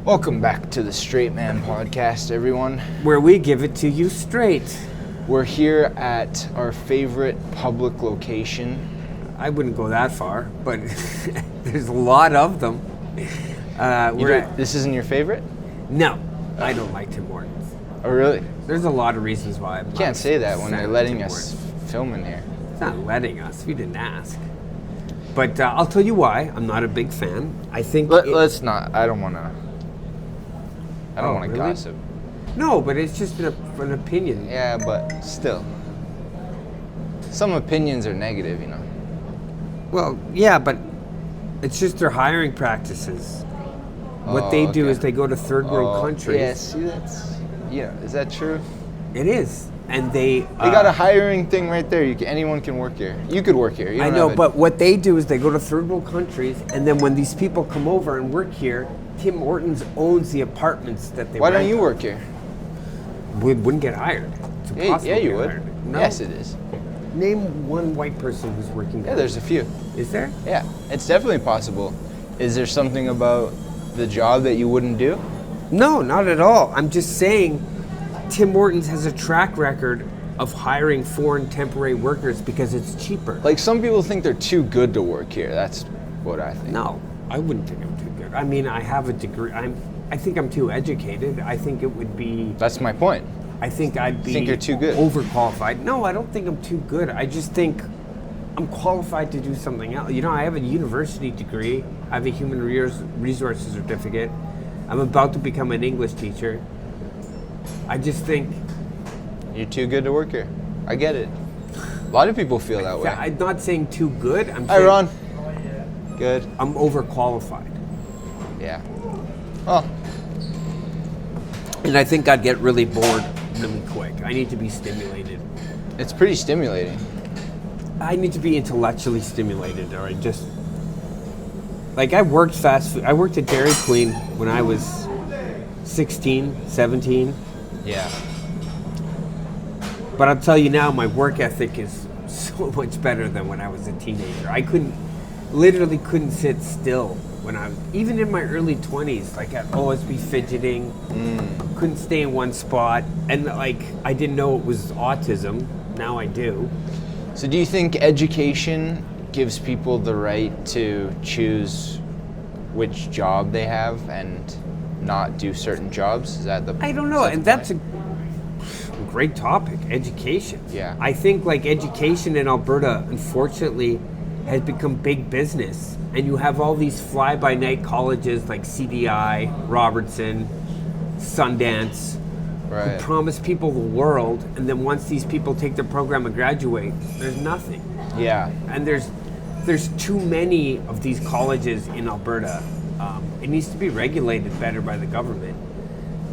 Welcome back to the Straight Man Podcast, everyone. Where we give it to you straight. We're here at our favorite public location. I wouldn't go that far, but there's a lot of them. This isn't your favorite? No, I don't like Tim Hortons. Oh, really? There's a lot of reasons why. You can't say that when they're letting us film in here. It's not letting us. We didn't ask. But I'll tell you why. I'm not a big fan. I think... Let's not. I don't want to... Really? gossip. No, but it's just an opinion. Yeah, but still. Some opinions are negative, you know. Well, yeah, but it's just their hiring practices. What they do is they go to third world countries. Yeah, see, is that true? It is. And they got a hiring thing right there. Anyone can work here. You could work here. I know, but what they do is they go to third world countries, and then when these people come over and work here, Tim Hortons owns the apartments that they Why rent don't you out. work here? We wouldn't get hired. It's impossible Yeah, to you get would. hired. No. Yes, it is. Name one white person who's working there. Yeah, there's a few. Is there? Yeah, it's definitely possible. Is there something about the job that you wouldn't do? No, not at all. I'm just saying Tim Hortons has a track record of hiring foreign temporary workers because it's cheaper. Like, some people think they're too good to work here. That's what I think. No, I wouldn't think I'm too good. I mean, I have a degree. I think I'm too educated. I think it would be... That's my point. I think I'd be... Think you're too good? Overqualified. No, I don't think I'm too good. I just think I'm qualified to do something else. You know, I have a university degree. I have a human resources certificate. I'm about to become an English teacher. I just think... You're too good to work here. I get it. A lot of people feel that way. I'm not saying too good. I'm Hi, saying Ron. Good. I'm overqualified. Yeah. Oh, And I think I'd get really bored really quick. I need to be stimulated. it's pretty stimulating. I need to be intellectually stimulated, or I just... Like, I worked fast food. I worked at Dairy Queen when I was 16, 17. Yeah. But I'll tell you now, my work ethic is so much better than when I was a teenager. I literally couldn't sit still when even in my early 20s. Like, I'd always be fidgeting, couldn't stay in one spot. And like, I didn't know it was autism. Now I do. So do you think education gives people the right to choose which job they have and not do certain jobs? Is that the... I don't know, and that's a great topic, education. Yeah. I think like education in Alberta, unfortunately, has become big business. And you have all these fly-by-night colleges like CDI, Robertson, Sundance, Right. who promise people the world, and then once these people take their program and graduate, there's nothing. Yeah. And there's too many of these colleges in Alberta. It needs to be regulated better by the government.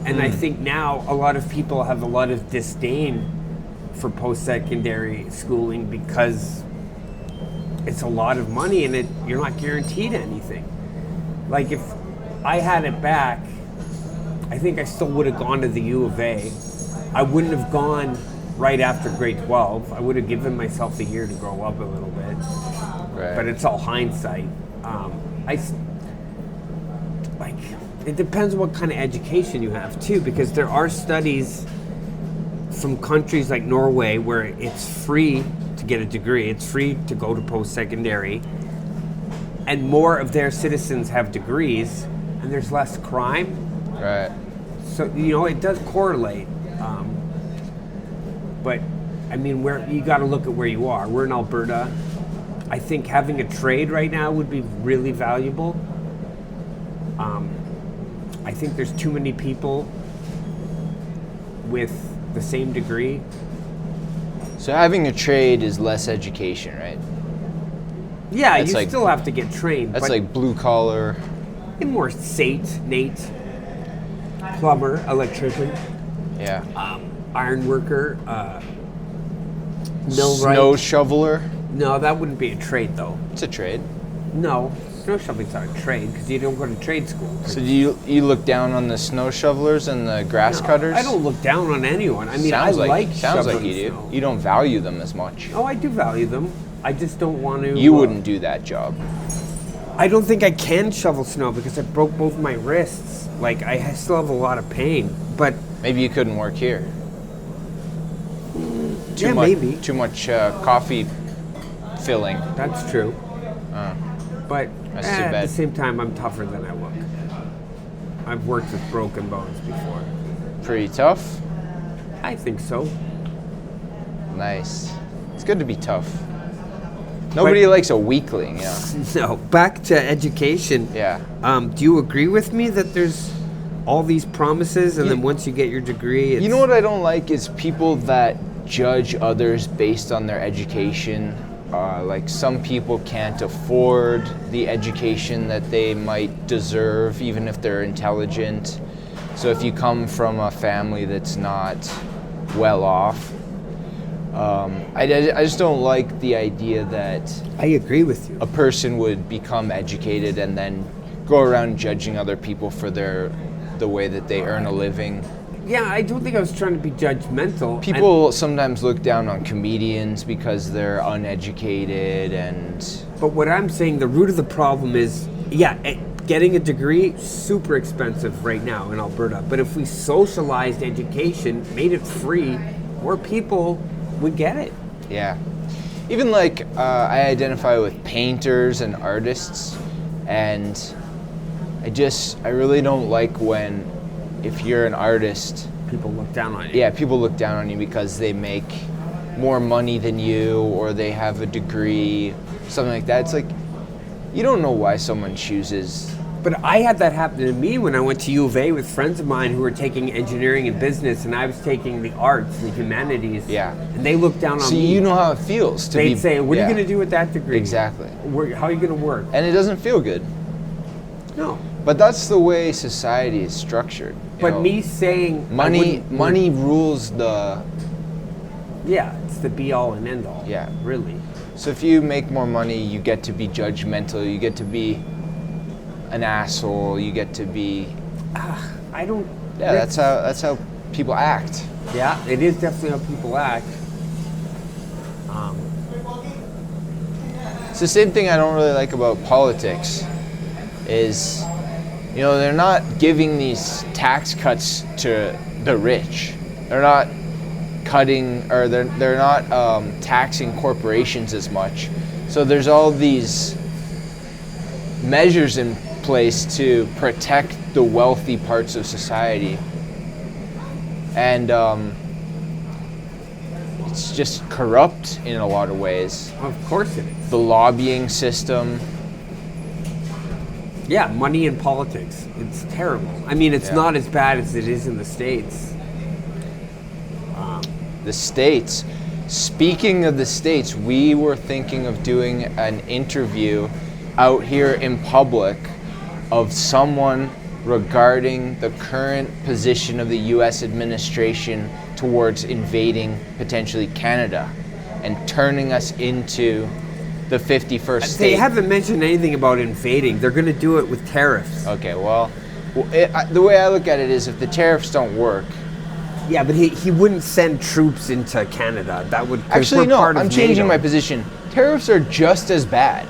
And I think now a lot of people have a lot of disdain for post-secondary schooling because it's a lot of money and you're not guaranteed anything. Like, if I had it back, I think I still would have gone to the U of A. I wouldn't have gone right after grade 12. I would have given myself a year to grow up a little bit. Right. But it's all hindsight. It depends what kind of education you have too, because there are studies from countries like Norway where it's free to get a degree, it's free to go to post-secondary, and more of their citizens have degrees, and there's less crime. Right. So, you know, it does correlate. But, I mean, you got to look at where you are. We're in Alberta. I think having a trade right now would be really valuable. I think there's too many people with the same degree. So having a trade is less education, right? Yeah, That's you like- still have to get trained. That's but like blue collar. more Nate, plumber, electrician, Yeah. iron worker, millwright. Snow shoveler. No, that wouldn't be a trade though. It's a trade. No, snow shoveling's not a trade because you don't go to trade school. So do you look down on the snow shovelers and the grass cutters? I don't look down on anyone. I mean, Sounds I like sounds like shoveling you do. snow. You don't value them as much. Oh, I do value them. I just don't want to. You wouldn't do that job. I don't think I can shovel snow because I broke both my wrists. Like, I still have a lot of pain. But Maybe you couldn't work here. yeah, maybe. Too much coffee filling. That's true. But That's too at bad. the same time, I'm tougher than I look. I've worked with broken bones before. Pretty tough. I think so. Nice. It's good to be tough. Nobody likes a weakling, yeah. No, back to education. Yeah. Do you agree with me that there's all these promises and You- then once you get your degree, it's... You know what I don't like is people that judge others based on their education. Like some people can't afford the education that they might deserve, even if they're intelligent. So if you come from a family that's not well off, I just don't like the idea that I agree with you. a person would become educated and then go around judging other people for the way that they earn a living. Yeah, I don't think I was trying to be judgmental. People sometimes look down on comedians because they're uneducated and But what I'm saying, the root of the problem is, getting a degree, super expensive right now in Alberta. But if we socialized education, made it free, more people would get it. yeah. Even like I identify with painters and artists, and I really don't like when if you're an artist, People look down on it. yeah, people look down on you because they make more money than you or they have a degree, something like that. It's like, you don't know why someone chooses. But I had that happen to me when I went to U of A with friends of mine who were taking engineering and business, and I was taking the arts, the humanities. Yeah. And they looked down on So me. you know how it feels to They'd be. say, "What are yeah, you going to do with that degree? Exactly. How are you going to work?" And it doesn't feel good. No. But that's the way society is structured. you But know. me saying I money wouldn't work- money rules the. Yeah, it's the be all and end all. Yeah. Really. So if you make more money, you get to be judgmental. You get to be an asshole. You get to be. I don't. Yeah, that's how people act. Yeah, it is definitely how people act. It's the same thing I don't really like about politics. Is, they're not giving these tax cuts to the rich. They're not cutting, or they're not taxing corporations as much. So there's all these measures in place to protect the wealthy parts of society, and it's just corrupt in a lot of ways. Of course it is. The lobbying system. Yeah, money in politics. It's terrible. I mean, it's Yeah. not as bad as it is in the States. The States. Speaking of the States, we were thinking of doing an interview out here in public of someone regarding the current position of the U.S. administration towards invading potentially Canada and turning us into the 51st state. They haven't mentioned anything about invading. They're going to do it with tariffs. Okay, well, the way I look at it is if the tariffs don't work. Yeah, but he wouldn't send troops into Canada. That would 'cause Actually, we're no, part of I'm changing NATO. my position. Tariffs are just as bad.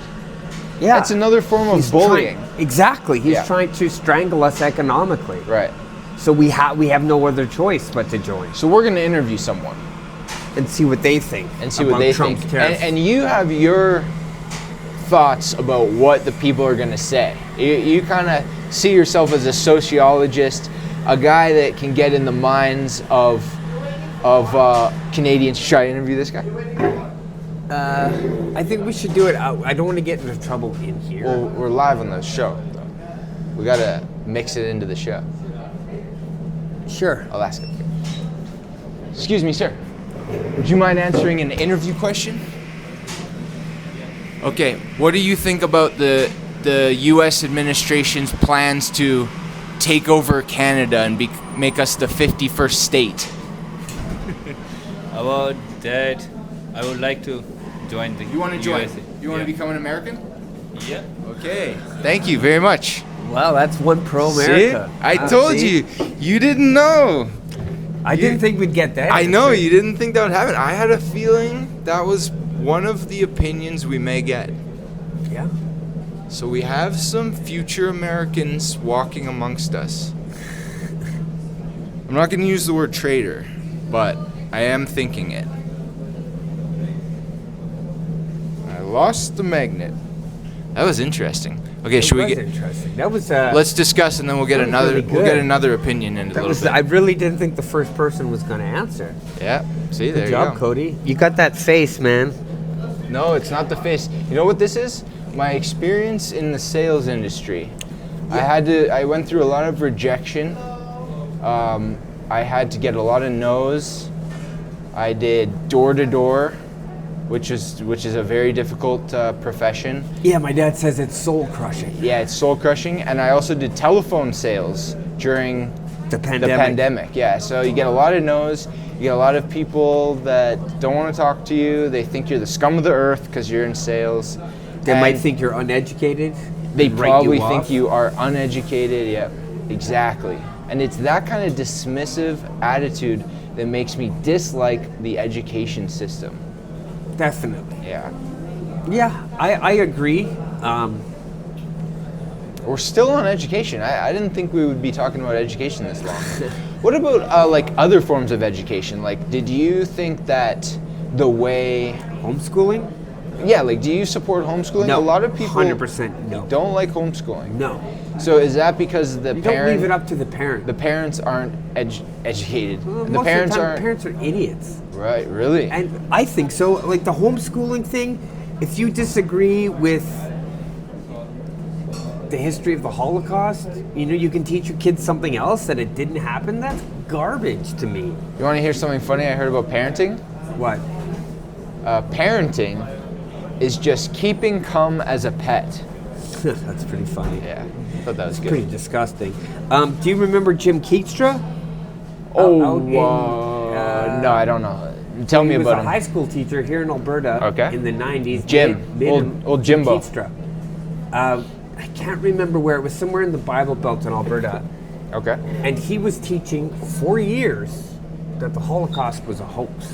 Yeah, That's another form of He's bullying. Exactly. He's Yeah. trying to strangle us economically. Right. So we have no other choice but to join So we're going to interview someone and see what they think and see what about they Trump's think. tariffs. And you have your thoughts about what the people are going to say. You kind of see yourself as a sociologist, a guy that can get in the minds of Canadians. Should I interview this guy? I think we should do it out. I don't want to get into trouble in here. Well, we're live on the show, though. We got to mix it into the show. Sure. I'll ask him. Excuse me, sir. Would you mind answering an interview question? Okay, what do you think about the U.S. administration's plans to take over Canada and make us the 51st state? About that, I would like to join the You want to join? USA. You want to Yeah. become an American? Yeah. Okay. Thank you very much. Well, that's one pro America. See? I told you. You didn't know. I didn't think we'd get that. I know you didn't think that would happen. I had a feeling that was one of the opinions we may get. Yeah. So we have some future Americans walking amongst us. I'm not going to use the word traitor, but I am thinking it. I lost the magnet. That was interesting. Okay, should we get? Interesting. That was. Let's discuss, and then we'll get That was another. really We'll get good. another opinion in a That little was. bit. I really didn't think the first person was going to answer. Yeah. See, there Good you job, go. Cody. You got that face, man. No, it's not the face. You know what this is? My experience in the sales industry. I went through a lot of rejection. I had to get a lot of no's. I did door to door, which is a very difficult profession. Yeah, my dad says it's soul crushing. Yeah, it's soul crushing. And I also did telephone sales during The the pandemic. pandemic. Yeah, so you get a lot of no's. You get a lot of people that don't want to talk to you. They think you're the scum of the earth because you're in sales. They might And think you're uneducated. they write probably you think off. you are uneducated. Yeah, exactly. And it's that kind of dismissive attitude that makes me dislike the education system. Definitely. Yeah. Yeah, I agree. We're still on education. I didn't think we would be talking about education this long. What about like other forms of education? Like, did you think that the way, Homeschooling? yeah, like, do you support homeschooling? No. A lot of people 100% no. don't like homeschooling. No. So is that because the You don't parent, leave it up to the parent. the parents aren't educated? Well, the most parents of the time, aren't. parents are idiots. Right, really? And I think so. Like the homeschooling thing, if you disagree with the history of the Holocaust, you can teach your kids something else that it didn't happen. That's garbage to me. You want to hear something funny I heard about parenting? What? Parenting is just keeping cum as a pet. That's pretty funny. Yeah, I thought that was good. Pretty disgusting. Do you remember Jim Keatstra? Oh, Out in, no, I don't know. Tell me He was about a him. high school teacher here in Alberta Okay. in the 90s. Jim. Old Jimbo. Keatstra. I can't remember where. It was somewhere in the Bible Belt in Alberta. Okay. And he was teaching for years that the Holocaust was a hoax.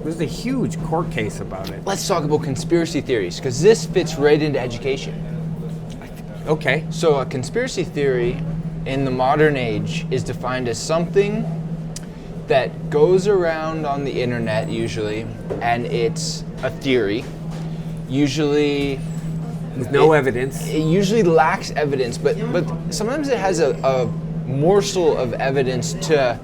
There's a huge court case about it. Let's talk about conspiracy theories, because this fits right into education. Okay. So a conspiracy theory in the modern age is defined as something that goes around on the internet usually, and it's a theory. Usually With no evidence. it usually lacks evidence, but sometimes it has a morsel of evidence to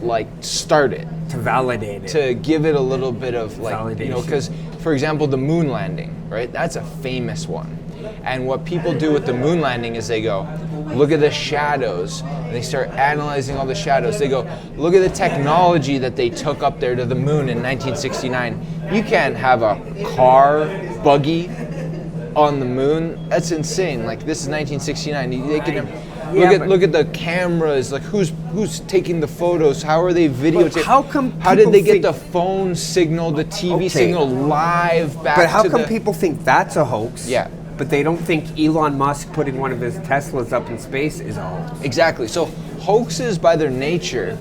like start it, To validate it. to give it a little bit of like, Validation. because for example, the moon landing, right? That's a famous one. And what people do with the moon landing is they go, look at the shadows, and they start analyzing all the shadows. They go, look at the technology that they took up there to the moon in 1969. You can't have a car, buggy on the moon. That's insane. Like, this is 1969. They can Yeah, look at the cameras. Like, who's taking the photos? How are they videotaping? how did they people get the think- phone signal, the TV Okay. signal live back But how to come the... people think that's a hoax? Yeah. But they don't think Elon Musk putting one of his Teslas up in space is a hoax. Exactly. So hoaxes, by their nature,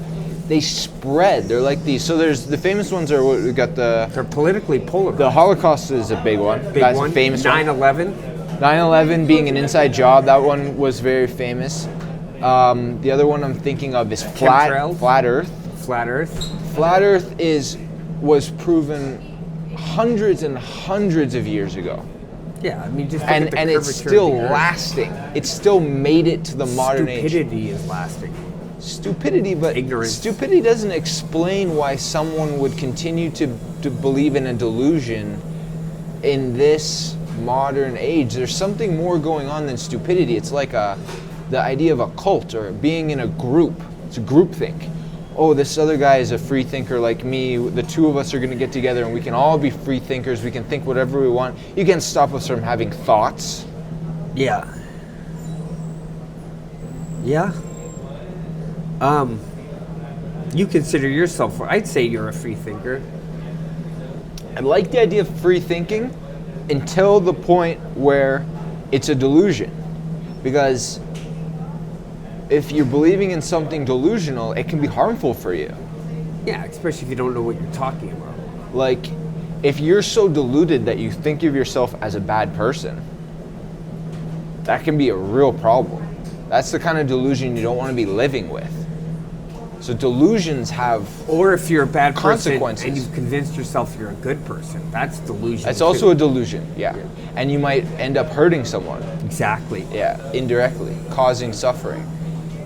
they spread. They're like these. So there's the famous ones are what we got They're politically polarized. the Holocaust is a big one. Big That's one. a famous 9/11. one. 9/11 being an inside job. That one was very famous. The other one I'm thinking of is Chemtrails. flat Earth. Flat Earth. Flat Earth was proven hundreds and hundreds of years ago. Yeah, I mean, just look at And the it's curvature of still the Earth. lasting. It's still made it to the modern age. Stupidity is lasting. Stupidity, but Ignorance. stupidity doesn't explain why someone would continue to believe in a delusion in this modern age. There's something more going on than stupidity. It's like the idea of a cult or being in a group. It's a groupthink. Oh, this other guy is a free thinker like me. The two of us are going to get together and we can all be free thinkers. We can think whatever we want. You can't stop us from having thoughts. Yeah. Yeah. You consider yourself, I'd say you're a free thinker. I like the idea of free thinking until the point where it's a delusion. Because if you're believing in something delusional, it can be harmful for you. Yeah, especially if you don't know what you're talking about. Like, if you're so deluded that you think of yourself as a bad person, that can be a real problem. That's the kind of delusion you don't want to be living with. So delusions have, Or if you're a bad person consequences. and you've convinced yourself you're a good person, that's delusion. that's too. also a delusion, yeah. And you might end up hurting someone, Exactly. yeah, indirectly, causing suffering.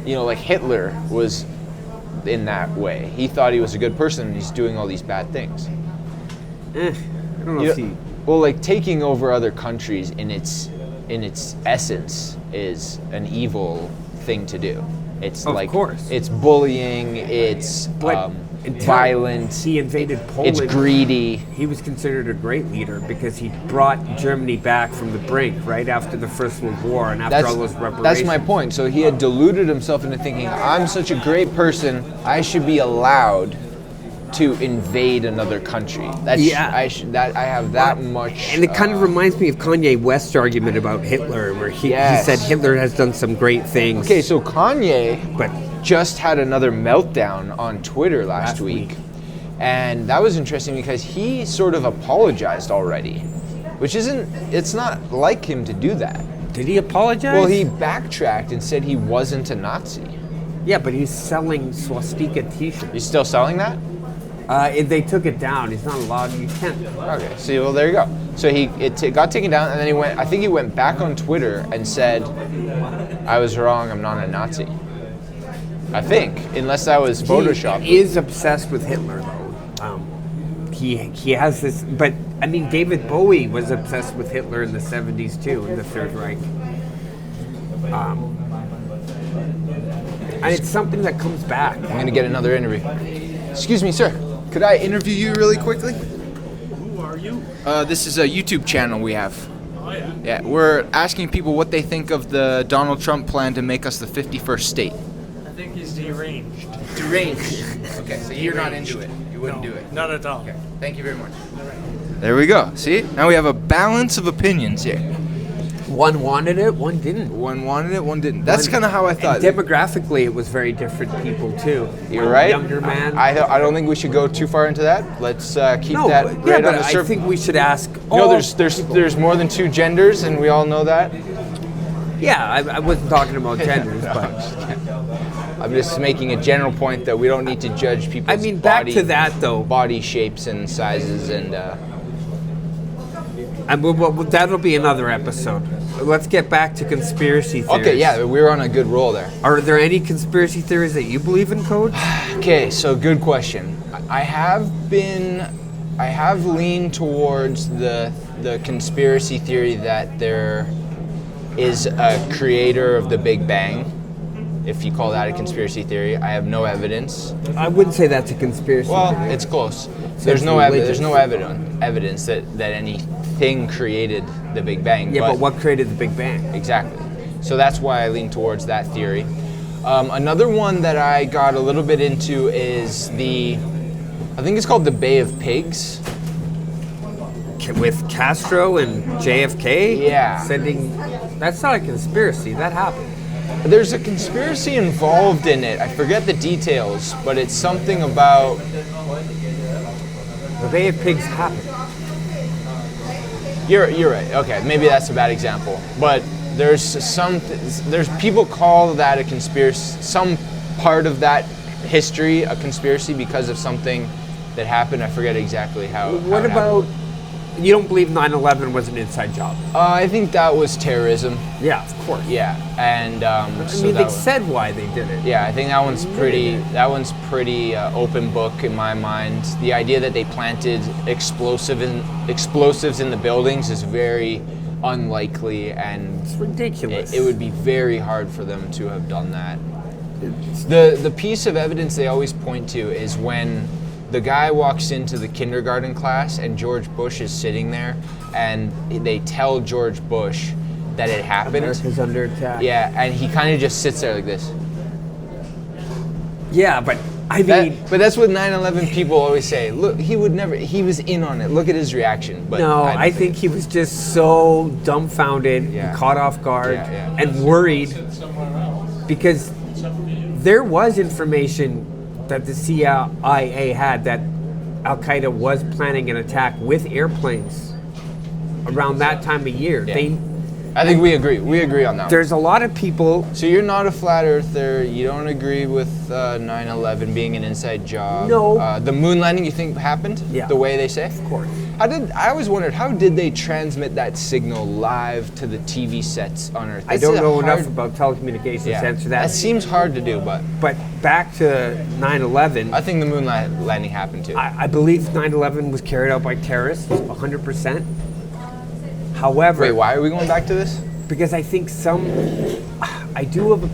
You know, like Hitler was in that way. He thought he was a good person and he's doing all these bad things. I don't know You if he... well, like taking over other countries in its essence is an evil thing to do. It's Of like course. it's bullying, it's But until violent, he invaded Poland. it's greedy. He was considered a great leader because he brought Germany back from the brink right after the First World War and after all those reparations. That's my point. So he had deluded himself into thinking, I'm such a great person, I should be allowed to invade another country. Yeah. I have that much. And it kind of reminds me of Kanye West's argument about Hitler, where he Yes. said Hitler has done some great things. Okay, so Kanye But just had another meltdown on Twitter last week. week. And that was interesting because he sort of apologized already, which it's not like him to do that. did he apologize? Well, he backtracked and said he wasn't a Nazi. Yeah, but he's selling swastika T-shirts. He's still selling that? They took it down. He's not allowed. You can't. Okay, so well, there you go. So it got taken down, and then I think he went back on Twitter and said, I was wrong, I'm not a Nazi. I think, unless that was Photoshopped. He is obsessed with Hitler, though. He has this, but I mean, David Bowie was obsessed with Hitler in the 70s too, in the Third Reich. And it's something that comes back. I'm gonna get another interview. Excuse me, sir. Could I interview you really quickly? Who are you? This is a YouTube channel we have. Oh, yeah. Yeah, we're asking people what they think of the Donald Trump plan to make us the 51st state. I think he's deranged. Deranged. Okay, so you're not into it. You wouldn't do it. Not at all. Okay, thank you very much. There we go. See? Now we have a balance of opinions here. One wanted it, one didn't. One wanted it, one didn't. That's kind of how I thought. And demographically, it was very different people too. You're One right. Younger man. I don't think we should go too far into that. Let's keep no, that but, right yeah, on but the I surface. think we should ask. You know, all there's more than two genders, and we all know that. Yeah, I wasn't talking about genders, but I'm just making a general point that we don't need to judge people's I mean, back body, to that though. body shapes and sizes and. That'll be another episode. Let's get back to conspiracy theories. Okay, yeah, we were on a good roll there. Are there any conspiracy theories that you believe in, Coach? Okay, so good question. I have leaned towards the conspiracy theory that there is a creator of the Big Bang. If you call that a conspiracy theory, I have no evidence. I wouldn't say that's a conspiracy Well, theory. it's close. It's There's no religious. evidence that anything created the Big Bang. Yeah, but what created the Big Bang? Exactly. So that's why I lean towards that theory. Another one that I got a little bit into is I think it's called the Bay of Pigs. With Castro and JFK? Yeah. That's not a conspiracy. That happened. There's a conspiracy involved in it. I forget the details, but it's something about. The Bay of Pigs happened. You're right. Okay, maybe that's a bad example, but there's people call that a conspiracy. Some part of that history a conspiracy because of something that happened. I forget exactly how. What it about, happened. you don't believe 9/11 was an inside job? I think that was terrorism. Yeah, of course. Yeah, and I mean, they said why they did it. Yeah, I think that one's pretty open book in my mind. The idea that they planted explosives in the buildings is very unlikely, and It's ridiculous. it would be very hard for them to have done that. The piece of evidence they always point to is when the guy walks into the kindergarten class and George Bush is sitting there, and they tell George Bush that it happened. America's under attack. Yeah, and he kind of just sits there like this. Yeah, but I mean, But that's what 9/11 people always say. Look, he was in on it. Look at his reaction. But no, don't I think he was just so dumbfounded, Yeah. and caught off guard, Yeah. and worried because there was information that the CIA had that Al Qaeda was planning an attack with airplanes around that time of year. Yeah. I think we agree. We agree on that. One. There's a lot of people. So you're not a flat earther. You don't agree with 9/11 being an inside job. No. The moon landing, you think happened? Yeah. The way they say. Of course. I always wondered, how did they transmit that signal live to the TV sets on Earth? I That's don't a know hard- enough about telecommunications Yeah. to answer that. That seems hard to do, but But back to 9/11. I think the moon landing happened too. I believe 9/11 was carried out by terrorists, 100%. However, Wait, why are we going back to this? because I think I do have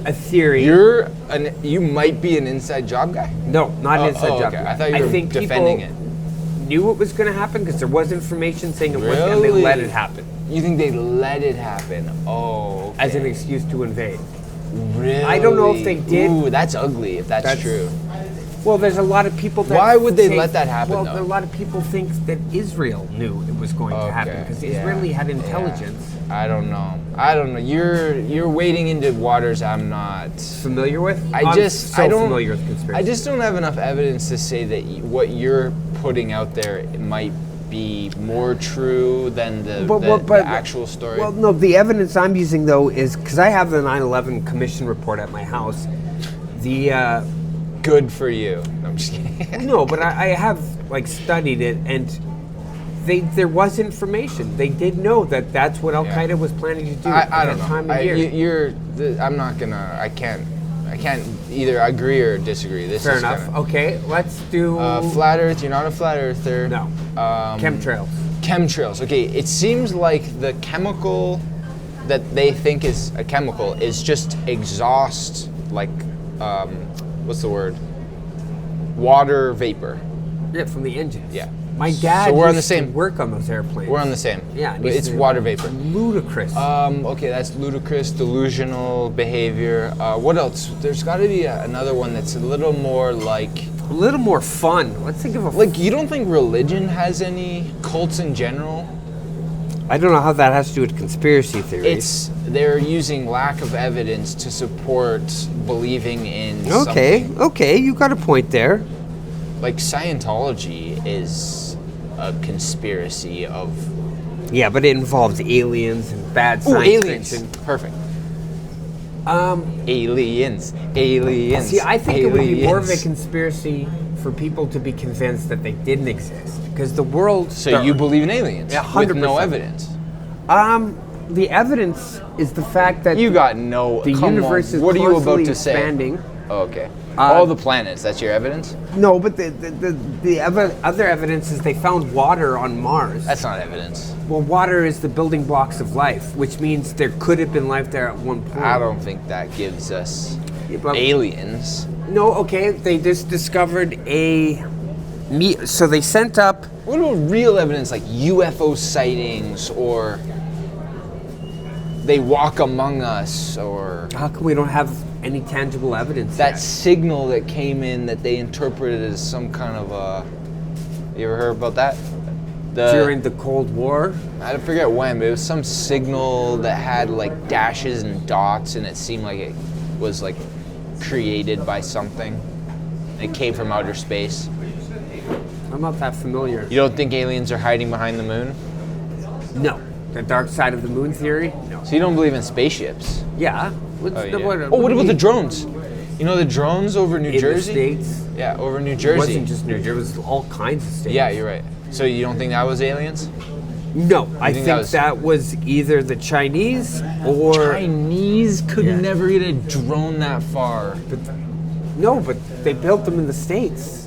a theory. You might be an inside job guy. No, not an Oh, inside job. okay. I thought you were think defending people it. knew it was going to happen because there was information saying it was, and they Really? let it happen You think they let it happen? Oh, okay. as an excuse to invade. Really? I don't know if they did. Ooh, that's ugly if that's true. Well, there's a lot of people that. Why would they say- let that happen, Well, though? a lot of people think that Israel knew it was going to happen Okay, because yeah, Israeli had yeah. intelligence. I don't know. You're wading into waters I'm not. Familiar with? I I'm just so I don't. familiar with conspiracy. I just don't have enough evidence to say that what you're putting out there might be more true than the actual story. Well, no, the evidence I'm using though is because I have the 9/11 Commission report at my house. The Good for you. No, I'm just kidding. no, but I have like studied it, and there was information. They did know that that's what Al Yeah. Qaeda was planning to do I at don't that know. time of year. I'm not gonna. I can't either agree or disagree. This Fair is enough. kinda- Okay, let's do Flat Earth. You're not a flat earther. no chemtrails. Chemtrails. Okay, it seems like the chemical that they think is a chemical is just exhaust, like what's the word? Water vapor. Yeah, from the engines. Yeah. My dad So we're on the used to same- work on those airplanes. We're on the same. Yeah, and But used it's to- water vapor. Ludicrous. Okay, that's ludicrous, delusional behavior. What else? There's got to be another one that's a little more like. a little more fun. Let's think of a. Like, you don't think religion has any cults in general? I don't know how that has to do with conspiracy theories. They're using lack of evidence to support believing in Okay, something. okay, you got a point there. Like Scientology is a conspiracy of Yeah, but it involves aliens and bad Ooh, science aliens. fiction. Perfect. Aliens. See, I think it would be more of a aliens. conspiracy for people to be convinced that they didn't exist, because the world. So you believe in aliens Yeah, with no 100%. evidence? The evidence is the fact that You got no. the come universe on, is what are you about constantly to say? expanding. Oh, okay. All the planets. That's your evidence. No, but the other evidence is they found water on Mars. That's not evidence. Well, water is the building blocks of life, which means there could have been life there at one point. I don't think that gives us Yeah, but- aliens. No, okay, they just discovered so they sent up. What about real evidence like UFO sightings or they walk among us or How come we don't have any tangible evidence? that yet? signal that came in that they interpreted as some kind of a. You ever heard about that? During the Cold War? I forget when, but it was some signal that had like dashes and dots, and it seemed like it was like created by something. It came from outer space. I'm not that familiar. You don't think aliens are hiding behind the moon? No. The dark side of the moon theory? No. So you don't believe in spaceships? Yeah. What about the drones? You know the drones over New in Jersey? the States? Yeah, over New It Jersey. wasn't just New Jersey, it was all kinds of states. Yeah, you're right. So you don't think that was aliens? No, I think think that was- that was either the Chinese or. Chinese could Yeah. never get a drone that far. No, but they built them in the States.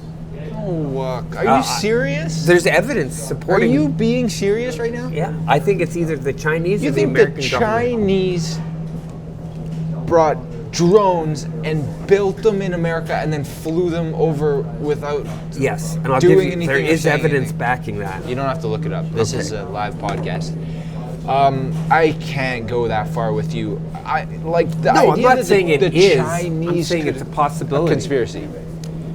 Oh, are you serious? There's evidence Are supporting. you being serious right now? Yeah, I think it's either the Chinese You or the think American the government. Chinese brought drones and built them in America and then flew them over without. Yes, and I'll doing give you, anything there or is saying evidence anything? backing that. You don't have to look it up. This Okay. is a live podcast. I can't go that far with you. I like the No, I'm idea not that saying the it is. Chinese I'm saying could- it's a possibility. conspiracy.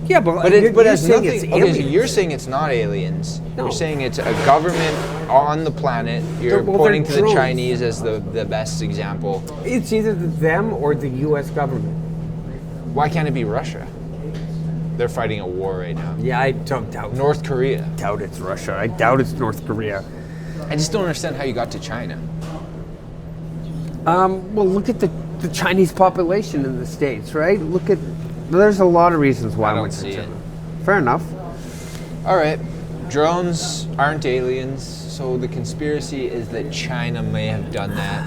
Yeah, but But you're has saying nothing. it's Okay, so aliens. you're saying it's not aliens. No. You're saying it's a government on the planet. You're Well, they're pointing to the drones. Chinese as the best example. It's either them or the U.S. government. Why can't it be Russia? They're fighting a war right now. Yeah, I don't doubt. North Korea. Doubt it's Russia. I doubt it's North Korea. I just don't understand how you got to China. Well, look at the Chinese population in the States, right? There's a lot of reasons why I don't we're see concerned. it. Fair enough. All right, drones aren't aliens, so the conspiracy is that China may have done that.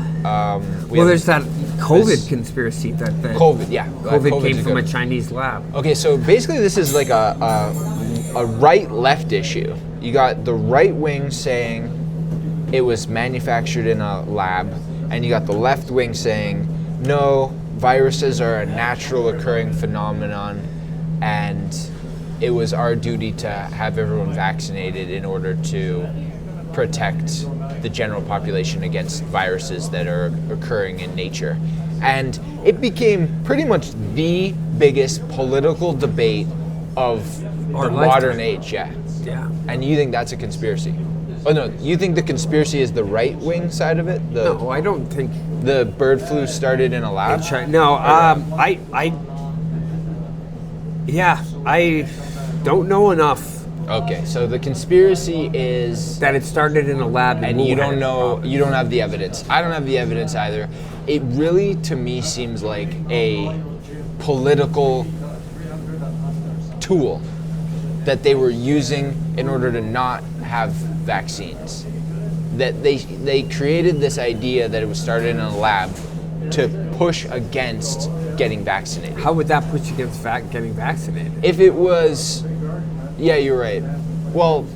Well, there's that COVID this- conspiracy that COVID, yeah. COVID COVID's came a from a good- Chinese lab. Okay, so basically this is like a right-left issue. You got the right wing saying it was manufactured in a lab, and you got the left wing saying, no, viruses are a natural occurring phenomenon, and it was our duty to have everyone vaccinated in order to protect the general population against viruses that are occurring in nature. And it became pretty much the biggest political debate of Our the lifetime. modern age, yeah. Yeah. And you think that's a conspiracy? Oh no, you think the conspiracy is the right wing side of it? No, I don't think. The bird flu started in a lab? No, I don't know enough Okay, so the conspiracy is that it started in a lab. In and you Wuhan. don't know, you don't have the evidence. I don't have the evidence either. It really, to me, seems like a political tool that they were using in order to not have vaccines. That they created this idea that it was started in a lab to push against getting vaccinated. How would that push against getting vaccinated? If it was, yeah, you're right. Well,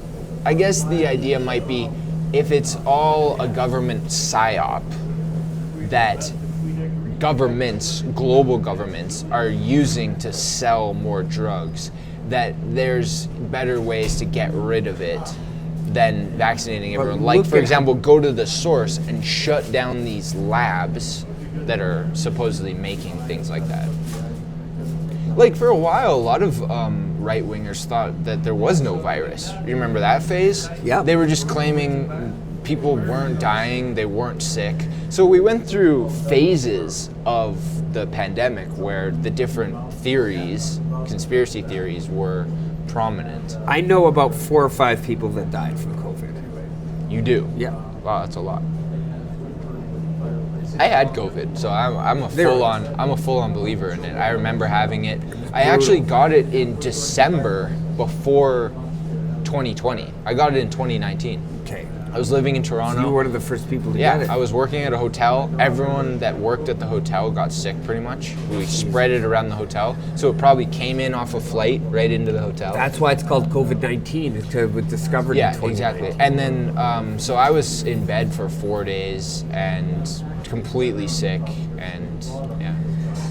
I guess the idea might be if it's all a government psyop that governments, global governments, are using to sell more drugs, that there's better ways to get rid of it than vaccinating everyone. Like, look for at- example, go to the source and shut down these labs that are supposedly making things like that. Like, for a while, a lot of right-wingers thought that there was no virus. You remember that phase? Yeah. They were just claiming people weren't dying, they weren't sick. So we went through phases of the pandemic where the different theories, conspiracy theories, were prominent. I know about 4 or 5 people that died from COVID. You do? Yeah. Wow, that's a lot. I had COVID, so I'm a There- full-on believer in it. I remember having it. I actually got it in December before 2020. I got it in 2019. Okay. I was living in Toronto. You were one of the first people to Yeah, get it. I was working at a hotel. Everyone that worked at the hotel got sick pretty much. We spread it around the hotel. So it probably came in off a flight right into the hotel. That's why it's called COVID-19. It was discovered Yeah, in 2019. exactly. And then, so I was in bed for 4 days and completely sick and yeah.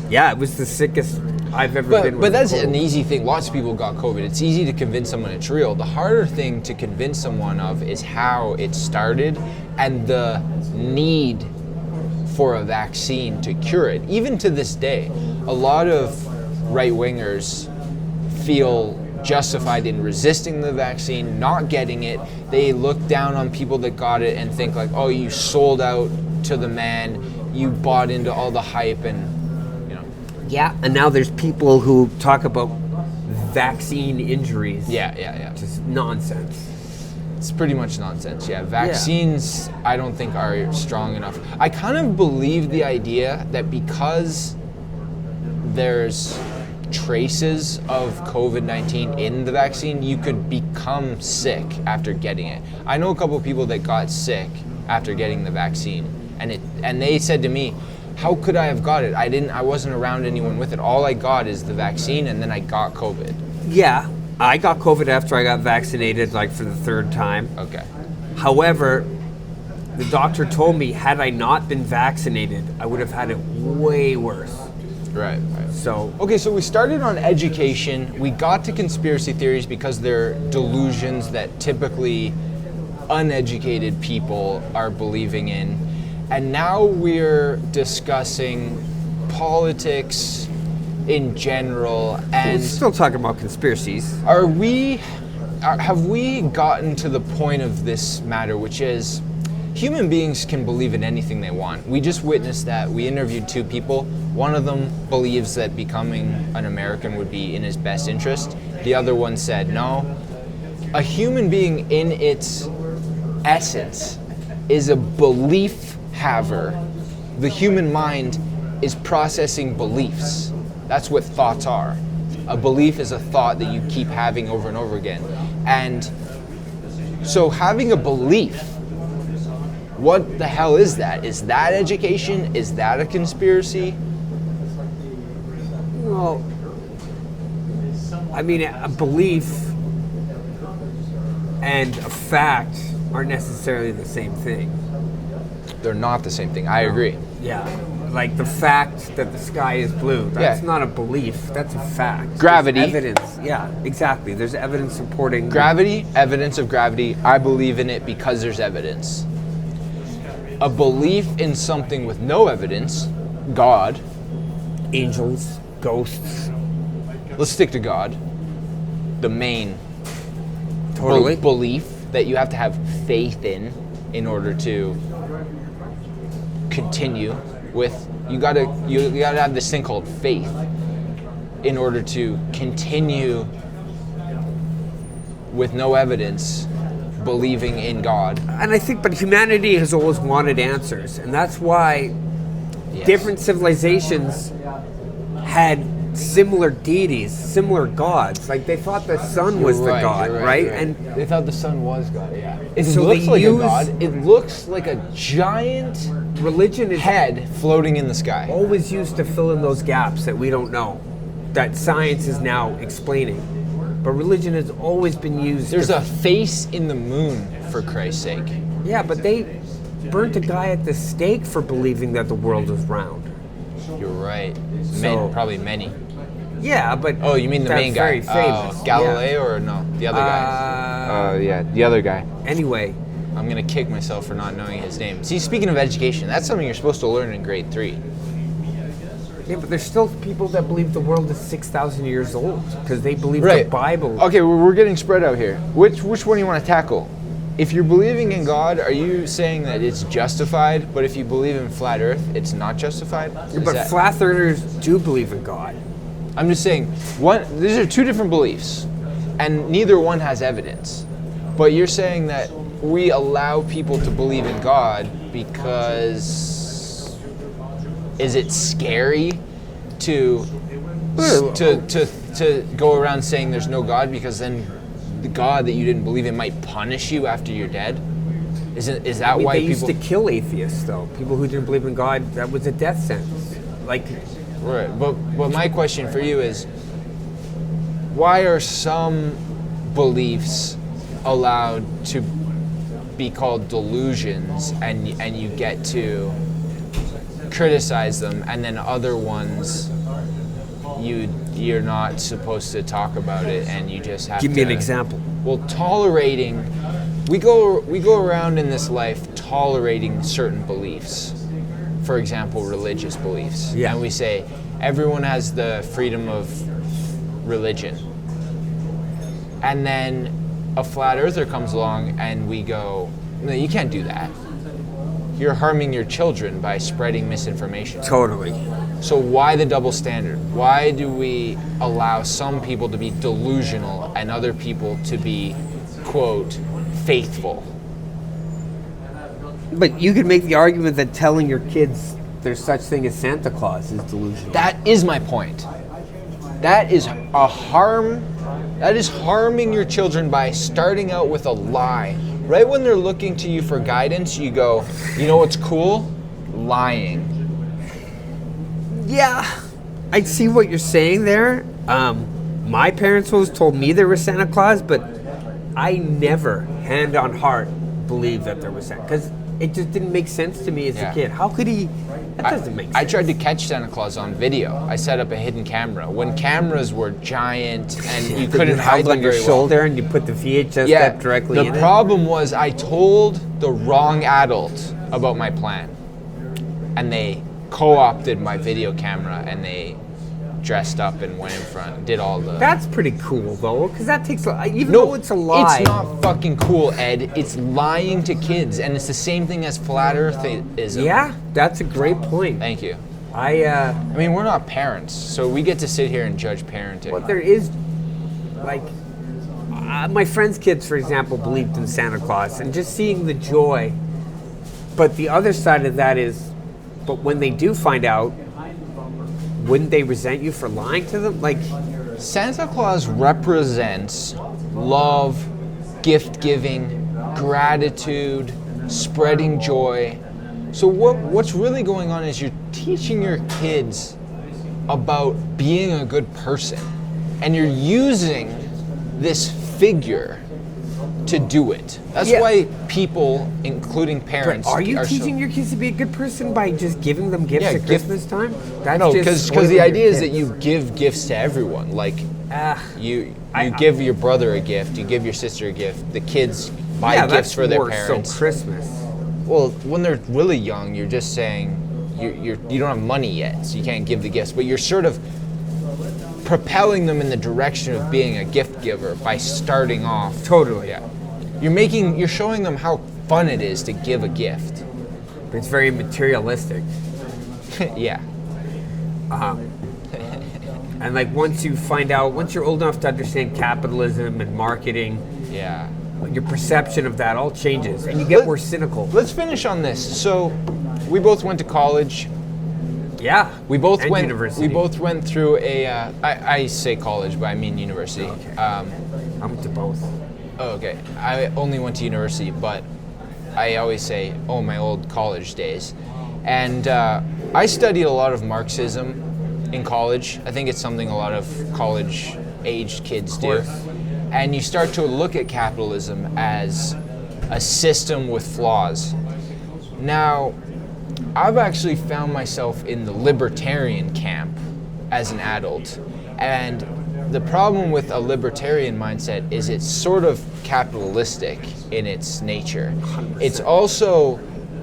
Yeah, it was the sickest I've ever been. But with that's a cold. an easy thing. Lots of people got COVID. It's easy to convince someone it's real. The harder thing to convince someone of is how it started and the need for a vaccine to cure it. Even to this day, a lot of right-wingers feel justified in resisting the vaccine, not getting it. They look down on people that got it and think like, oh, you sold out to the man, you bought into all the hype and, you know. Yeah, and now there's people who talk about vaccine injuries. Yeah. Just nonsense. It's pretty much nonsense. Yeah, vaccines I don't think are strong enough. I kind of believe the idea that because there's traces of COVID-19 in the vaccine, you could become sick after getting it. I know a couple of people that got sick after getting the vaccine, and they said to me, how could I have got it? I wasn't around anyone with it. All I got is the vaccine, and then I got COVID. Yeah, I got COVID after I got vaccinated, like for the 3rd time. Okay. However, the doctor told me had I not been vaccinated, I would have had it way worse. Right. So Okay, so we started on education. We got to conspiracy theories because they're delusions that typically uneducated people are believing in. And now we're discussing politics in general. we're And still talking about conspiracies. have we gotten to the point of this matter, which is human beings can believe in anything they want. We just witnessed that. We interviewed 2 people. One of them believes that becoming an American would be in his best interest. The other one said no. A human being in its essence is a belief haver the human mind is processing beliefs. That's what thoughts are. A belief is a thought that you keep having over and over again. And so having a belief, what the hell is that? Is that education? Is that a conspiracy? Well, I mean, a belief and a fact aren't necessarily the same thing. They're not the same thing. I agree. Yeah. Like the fact that the sky is blue, that's Yeah. not a belief, that's a fact. Gravity. There's evidence. Yeah, exactly. There's evidence supporting Gravity, evidence of gravity, I believe in it because there's evidence. A belief in something with no evidence, God, angels, ghosts. let's stick to God, the main Totally. belief that you have to have faith in order to continue with. You gotta have this thing called faith in order to continue with no evidence, believing in God. And I think, but humanity has always wanted answers, and that's why Yes. different civilizations had similar deities, similar gods. Like they thought the sun was the god, you're right? you're And they thought the sun was God. Yeah. It So looks they like use- a god. It looks like a giant religion is head floating in the sky. always used to fill in those gaps that we don't know, that science is now explaining. But religion has always been used. There's to, a face in the moon, for Christ's sake. yeah, but they burnt a guy at the stake for believing that the world was round. You're right. So- Probably many. Yeah, but Oh, you mean the that's main guy? Very famous. Galileo or no? The other guy? Yeah, the other guy. Anyway, I'm gonna kick myself for not knowing his name. See, speaking of education, that's something you're supposed to learn in grade 3. yeah, but there's still people that believe the world is 6,000 years old because they believe the Bible. Okay, we're getting spread out here. Which one do you want to tackle? If you're believing in God, are you saying that it's justified? But if you believe in flat Earth, it's not justified? Is But that- flat earthers do believe in God. I'm just saying, these are two different beliefs, and neither one has evidence. But you're saying that we allow people to believe in God because is it scary to go around saying there's no God because then the God that you didn't believe in might punish you after you're dead? Is that I mean, why they people? used to kill atheists, though. People who didn't believe in God, that was a death sentence. Like, Right, but my question for you is, why are some beliefs allowed to be called delusions, and you get to criticize them, and then other ones you're not supposed to talk about it, and you just have give to me an example. Well, tolerating, we go around in this life tolerating certain beliefs. For example, religious beliefs. Yeah. And we say everyone has the freedom of religion. And then a flat earther comes along and we go, no, you can't do that. You're harming your children by spreading misinformation. Totally. So why the double standard? Why do we allow some people to be delusional and other people to be, quote, faithful? But you could make the argument that telling your kids there's such thing as Santa Claus is delusional. That is my point. That is a harm. That is harming your children by starting out with a lie. Right when they're looking to you for guidance, you go, you know what's cool? Lying. Yeah, I see what you're saying there. My parents always told me there was Santa Claus, but I never, hand on heart, believed that there was Santa, because it just didn't make sense to me as Yeah. a kid. How could he? That doesn't make sense. I tried to catch Santa Claus on video. I set up a hidden camera. When cameras were giant and you That couldn't hide held them on your very well. shoulder and you put the VHS tape directly in The it. problem was I told the wrong adult about my plan, and they co-opted my video camera and they dressed up and went in front, did all the. That's pretty cool though, because that takes even though it's a lie. It's not fucking cool, Ed. It's lying to kids, and it's the same thing as flat earthism. Yeah, that's a great point. Thank you. I mean, we're not parents, so we get to sit here and judge parenting. But there is, like, my friends' kids, for example, believed in Santa Claus, and just seeing the joy. But the other side of that is, But when they do find out, wouldn't they resent you for lying to them? Like, Santa Claus represents love, gift giving, gratitude, spreading joy. So what's really going on is you're teaching your kids about being a good person, and you're using this figure to do it. That's Yeah. why people, including but parents, are you so- teaching your kids to be a good person by just giving them gifts Yeah, at Christmas time? That's No, just because spoiling the your idea is that kids. you give gifts to everyone. Like Ah, you I- give your brother a gift, you give your sister a gift. The kids buy yeah, gifts that's for their more parents. So Christmas. Well, when they're really young, you're just saying you don't have money yet, so you can't give the gifts. But you're sort of propelling them in the direction of being a gift giver by starting off. Totally. Yeah. You're showing them how fun it is to give a gift. But it's very materialistic. Yeah. And like once you're old enough to understand capitalism and marketing, Yeah. your perception of that all changes and you get more cynical. Let's finish on this. So, we both went to college. Yeah. We both and went. university. We both went through a. I say college, but I mean university. Okay. I went to both. Oh, okay. I only went to university, but I always say, oh, my old college days. And I studied a lot of Marxism in college. I think it's something a lot of college-aged kids do. course. And you start to look at capitalism as a system with flaws. Now, I've actually found myself in the libertarian camp as an adult. And the problem with a libertarian mindset is it's sort of capitalistic in its nature. 100%. It's also,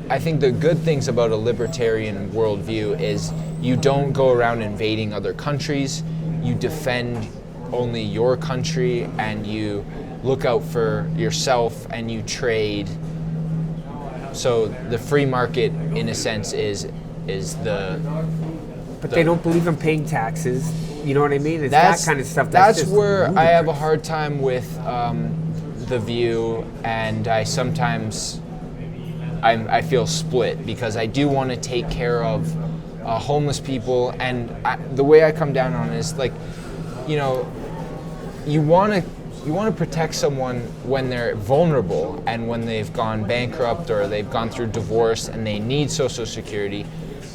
I think the good things about a libertarian worldview is you don't go around invading other countries, you defend only your country, and you look out for yourself and you trade. So the free market, in a sense, is the. But they don't believe in paying taxes. You know what I mean? It's that kind of stuff. That's just where I have a ludicrous. hard time with the view, and I sometimes I feel split because I do want to take care of homeless people, and the way I come down on it is like, you know, you want to protect someone when they're vulnerable and when they've gone bankrupt or they've gone through divorce and they need Social Security,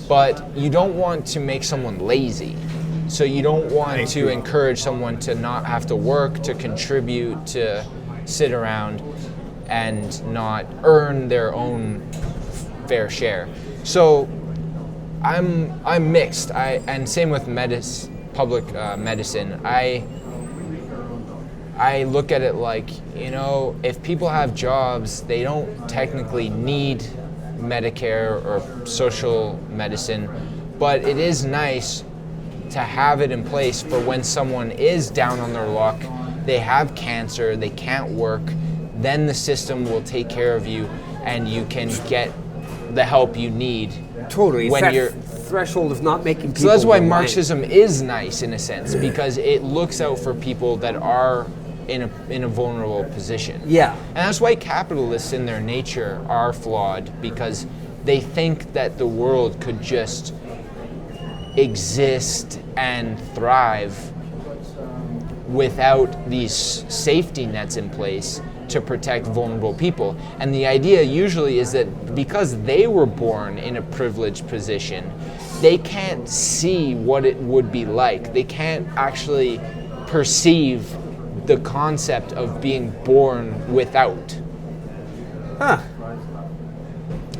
but you don't want to make someone lazy. So you don't want to encourage someone to not have to work, to contribute, to sit around and not earn their own fair share. So I'm mixed. And same with public medicine. I look at it like, you know, if people have jobs, they don't technically need Medicare or social medicine, but it is nice to have it in place for when someone is down on their luck, they have cancer, they can't work, then the system will take care of you and you can get the help you need. Totally. It's when that you're threshold of not making people. So that's why reliant. Marxism is nice in a sense, because it looks out for people that are in a vulnerable position. Yeah. And that's why capitalists in their nature are flawed, because they think that the world could just exist and thrive without these safety nets in place to protect vulnerable people. And the idea usually is that because they were born in a privileged position, they can't see what it would be like. They can't actually perceive the concept of being born without. Huh.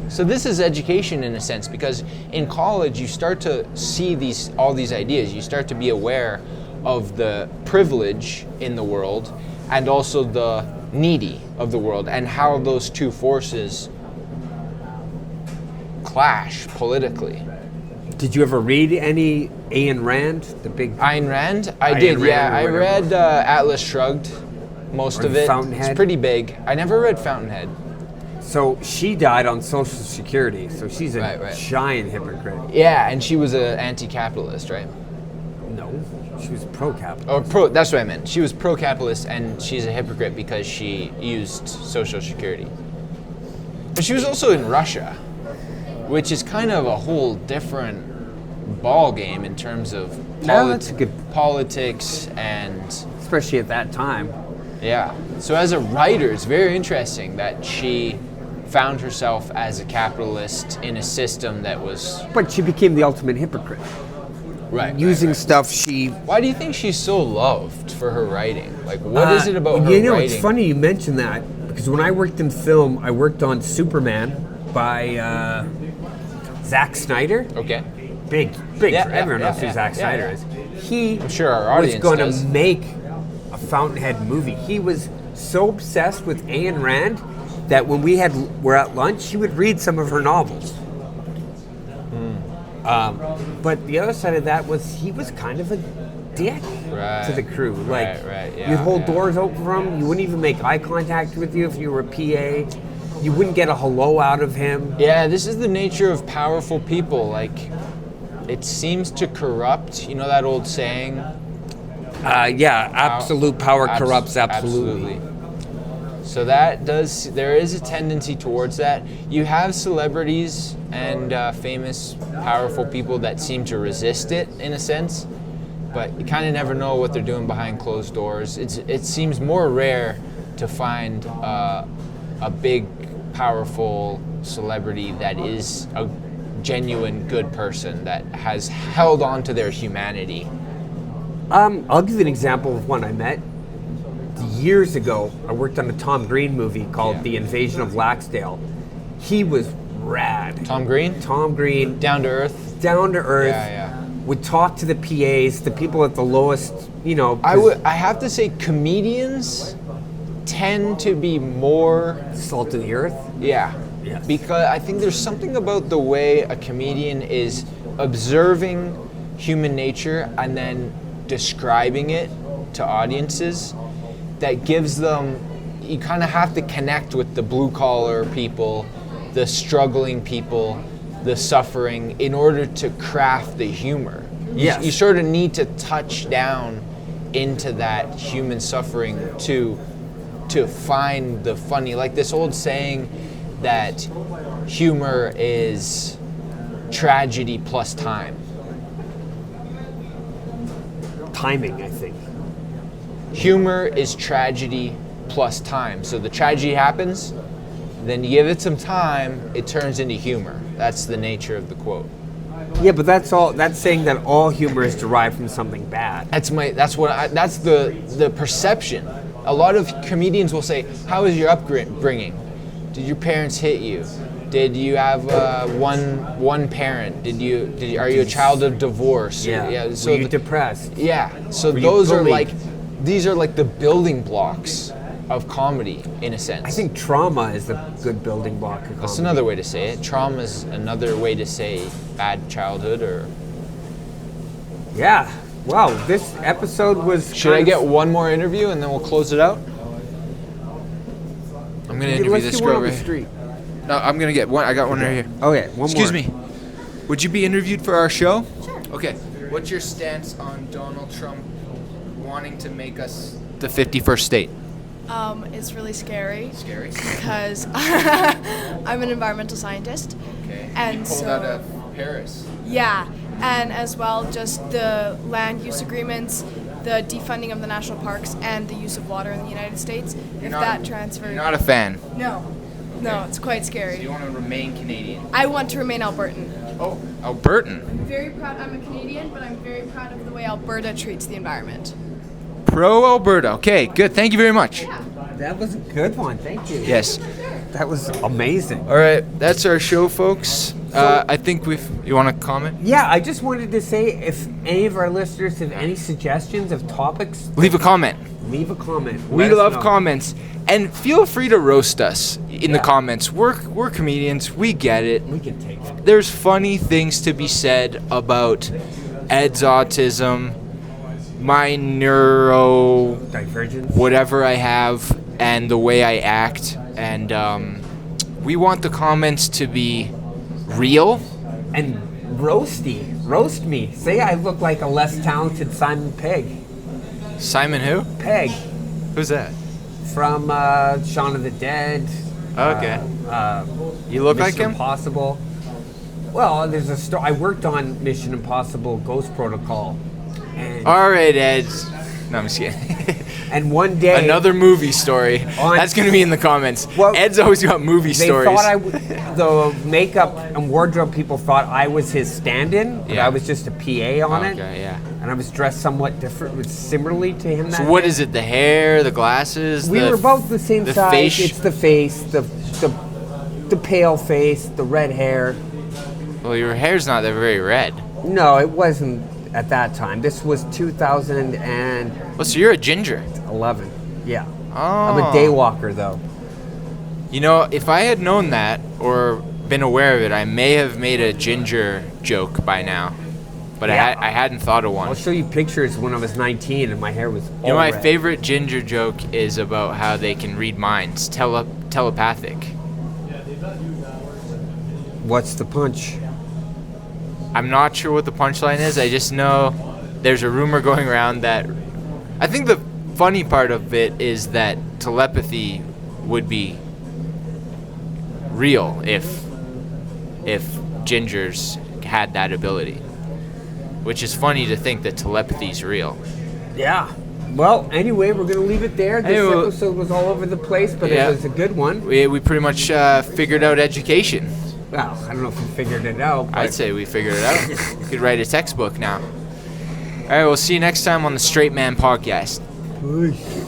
So this is education in a sense, because in college you start to see all these ideas. You start to be aware of the privilege in the world and also the needy of the world, and how those two forces clash politically. Did you ever read any Ayn Rand, the big Ayn Rand? I Ayn did, Rand yeah. or I whatever. read Atlas Shrugged, most Or of it. Fountainhead? It's pretty big. I never read Fountainhead. So she died on Social Security, so she's a Right. giant hypocrite. Yeah, and she was an anti-capitalist, right? No, she was pro-capital. Or that's what I meant. She was pro-capitalist, and she's a hypocrite because she used Social Security. But she was also in Russia. which is kind of a whole different ball game in terms of No, that's a good- politics and Especially at that time. yeah. So as a writer, it's very interesting that she found herself as a capitalist in a system that was But she became the ultimate hypocrite. Using stuff she... Why do you think she's so loved for her writing? Like, what is it about her You know, writing? it's funny you mentioned that because when I worked in film, I worked on Superman by Zack Snyder. Okay. Big. Yeah, Everyone yeah, knows who yeah, Zack yeah, Snyder yeah. is. He I'm sure our was audience going does. to make a Fountainhead movie. He was so obsessed with Ayn Rand that when were at lunch, he would read some of her novels. But the other side of that was he was kind of a dick to the crew. Like, right, yeah, you'd hold yeah. doors open for him. You wouldn't even make eye contact with you if you were a PA. You wouldn't get a hello out of him. Yeah, this is the nature of powerful people. Like, it seems to corrupt. You know that old saying? Yeah, absolute power Abs- corrupts absolutely. So there is a tendency towards that. You have celebrities and famous, powerful people that seem to resist it in a sense, but you kind of never know what they're doing behind closed doors. It seems more rare to find a big, powerful celebrity that is a genuine good person that has held on to their humanity. I'll give you an example of one I met. Years ago, I worked on a Tom Green movie called Yeah. The Invasion of Laxdale. He was rad. Tom Green, Tom Green, down to earth. down to earth, Yeah. would talk to the PAs, the people at the lowest, you know. I have to say comedians tend to be more salt of the earth. yeah. Yes. Because I think there's something about the way a comedian is observing human nature and then describing it to audiences that gives them, you kind of have to connect with the blue collar people, the struggling people, the suffering in order to craft the humor. Yes. You sort of need to touch down into that human suffering to find the funny. Like this old saying that humor is tragedy plus time. Timing, I think. Humor is tragedy plus time. So the tragedy happens, then you give it some time, it turns into humor. That's the nature of the quote. Yeah, but that's saying that all humor is derived from something bad. That's the perception. A lot of comedians will say, "How was your upbringing? Did your parents hit you? Did you have one parent? Are you a child of divorce? Yeah. So Were you depressed? yeah. So Were you those are bullied? these are like the building blocks of comedy in a sense. I think trauma is a good building block of That's comedy. another way to say it. Trauma is another way to say bad childhood or. Yeah. Wow, this episode was. Should I get one more interview and then we'll close it out? I'm gonna interview Let's this do one girl on the right. street. No, I'm gonna get one. I got one right here. Okay, one Excuse more. me. Would you be interviewed for our show? Sure. Okay. What's your stance on Donald Trump wanting to make us the 51st state? It's really scary Scary. because I'm an environmental scientist. Okay. And you pulled so- out of Paris. Yeah, and as well just the land use agreements, the defunding of the national parks, and the use of water in the United States. If that transferred, You're not a fan. no, it's quite scary. You want to remain Canadian. I want to remain Albertan. Oh, Albertan. I'm very proud. I'm a Canadian, but I'm very proud of the way Alberta treats the environment. Pro Alberta. Okay, good. Thank you very much. That was a good one. Thank you. Yes. That was amazing. All right, that's our show, folks. I think you want to comment? Yeah, I just wanted to say if any of our listeners have any suggestions of topics, Leave a comment. leave a comment. We Let us love know. comments, and feel free to roast us in the Yeah. comments. We're comedians. We get it. We can take it. There's funny things to be said about Ed's autism, my neuro, Divergence. whatever I have, and the way I act. And we want the comments to be real. And roasty. Roast me. Say I look like a less talented Simon Pegg. Simon who? Pegg Who's that? from Shaun of the Dead. Okay. You look like Mission him? Impossible. Well, there's a story. I worked on Mission Impossible Ghost Protocol, and All right, Ed. No, I'm just kidding. and one day Another movie story. On- That's gonna be in the comments. Well, Ed's always got movie they stories. thought the makeup and wardrobe people thought I was his stand-in, but Yeah. I was just a PA on it. Okay, yeah. And I was dressed somewhat different, similarly to him. So that what day. is it? The hair, the glasses. We the were both the same the size. face? It's the face, the pale face, the red hair. Well, your hair's not that very red. No, it wasn't at that time. This was 2011. Oh, so you're a ginger. Yeah. Oh. I'm a day walker, though. You know, if I had known that or been aware of it, I may have made a ginger joke by now. But Yeah. I hadn't thought of one. I'll show you pictures when I was 19 and my hair was all You know, my red. favorite ginger joke is about how they can read minds, telepathic. What's the punch? I'm not sure what the punchline is. I just know there's a rumor going around that I think the funny part of it is that telepathy would be real if gingers had that ability. Which is funny to think that telepathy's real. Yeah. Well, anyway, we're going to leave it there. This Hey, well- episode was all over the place, but Yeah. it was a good one. We pretty much figured out education. Well, I don't know if we figured it out, but I'd say we figured it out. We could write a textbook now. All right, we'll see you next time on the Straight Man Podcast. Peace.